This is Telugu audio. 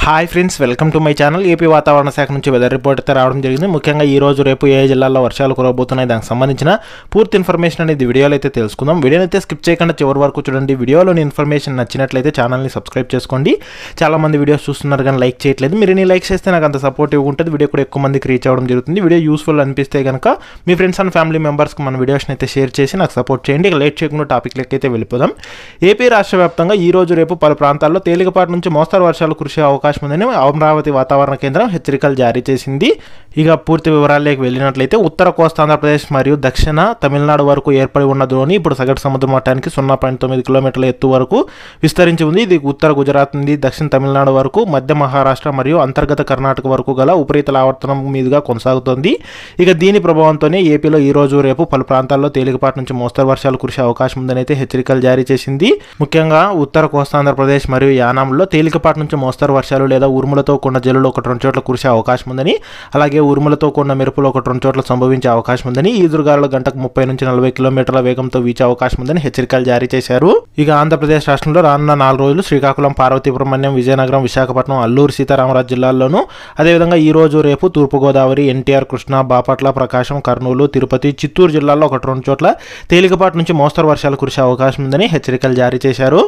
Hi friends, welcome to my channel. AP వాతావరణ శాఖ నుంచి వెదర్ రిపోర్ట్ అయితే రావడం జరిగింది. ముఖ్యంగా ఈ రోజు రేపు ఏ జిల్లాల్లో వర్షాలు కురవబోతున్నాయి దానికి సంబంధించిన పూర్తి ఇన్ఫర్మేషన్ అనేది వీడియోలో అయితే తెలుసుకుందాం. వీడియోని అయితే స్కిప్ చేయకుండా చివరి వరకు చూడండి. వీడియోలోని ఇన్ఫర్మేషన్ నచ్చినట్లయితే ఛానల్ని సబ్స్క్రైబ్ చేసుకోండి. చాలా మంది వీడియోస్ చూస్తున్నారు కానీ లైక్ చేయట్లేదు. మీరు నీ లైక్ చేస్తే నాకు అంత సపోర్టివ్గా ఉంటుంది. వీడియో కూడా ఎక్కువ మందికి రీచ్ అవ్వడం జరుగుతుంది. వీడియో యూస్ఫుల్ అనిపిస్తే కనుక మీ ఫ్రెండ్స్ అండ్ ఫ్యామిలీ మెంబర్స్కి మన వీడియోస్ని అయితే షేర్ చేసి నాకు సపోర్ట్ చేయండి. ఇక లేట్ చేయకుండా టాపిక్లకి అయితే వెళ్ళిపోదాం. ఏపీ రాష్ట్ర వ్యాప్తంగా ఈ రోజు రేపు పలు ప్రాంతాల్లో తేలికపాటి నుంచి మోస్తరు వర్షాలు కురిసే అవకాశం ఉందని అమరావతి వాతావరణ కేంద్రం హెచ్చరికలు జారీ చేసింది. ఇక పూర్తి వివరాల్లోకి వెళ్ళినట్లయితే ఉత్తర కోస్తా ఆంధ్రప్రదేశ్ మరియు దక్షిణ తమిళనాడు వరకు ఏర్పడి ఉన్న ద్రోణి ఇప్పుడు సగటు సముద్ర మట్టానికి 0.9 కిలోమీటర్ల ఎత్తు వరకు విస్తరించి ఉంది. ఇది ఉత్తర గుజరాత్ నుండి దక్షిణ తమిళనాడు వరకు, మధ్య మహారాష్ట్ర మరియు అంతర్గత కర్ణాటక వరకు గల ఉపరితల ఆవర్తనం మీదుగా కొనసాగుతోంది. ఇక దీని ప్రభావంతోనే ఏపీలో ఈ రోజు రేపు పలు ప్రాంతాల్లో తేలికపాటి నుంచి మోస్తరు వర్షాలు కురిసే అవకాశం ఉందని అయితే హెచ్చరికలు జారీ చేసింది. ముఖ్యంగా ఉత్తర కోస్తా ఆంధ్రప్రదేశ్ మరియు యానాంలో తేలికపాటి నుంచి మోస్తరు వర్షాలు లేదా ఉరుములతో కూడిన జల్లులు 1-2 చోట్ల కురిసే అవకాశం ఉందని, అలాగే ఉరుములతో కూడిన మెరుపులు 1-2 చోట్ల సంభవించే అవకాశం ఉందని, ఈదురుగాలులు గంటకు 30 నుంచి 40 కిలోమీటర్ల వేగంతో వీచే అవకాశం ఉందని హెచ్చరికలు జారీ చేశారు. ఇక ఆంధ్రప్రదేశ్ రాష్ట్రంలో రానున్న 4 రోజులు శ్రీకాకుళం, పార్వతీపురం, విజయనగరం, విశాఖపట్నం, అల్లూరు సీతారామరాజు జిల్లాల్లోనూ, అదేవిధంగా ఈ రోజు రేపు తూర్పుగోదావరి, ఎన్టీఆర్, కృష్ణా, బాపట్ల, ప్రకాశం, కర్నూలు, తిరుపతి, చిత్తూరు జిల్లాల్లో 1-2 చోట్ల తేలికపాటి నుంచి మోస్తరు వర్షాలు కురిసే అవకాశం ఉందని హెచ్చరికలు జారీ చేశారు.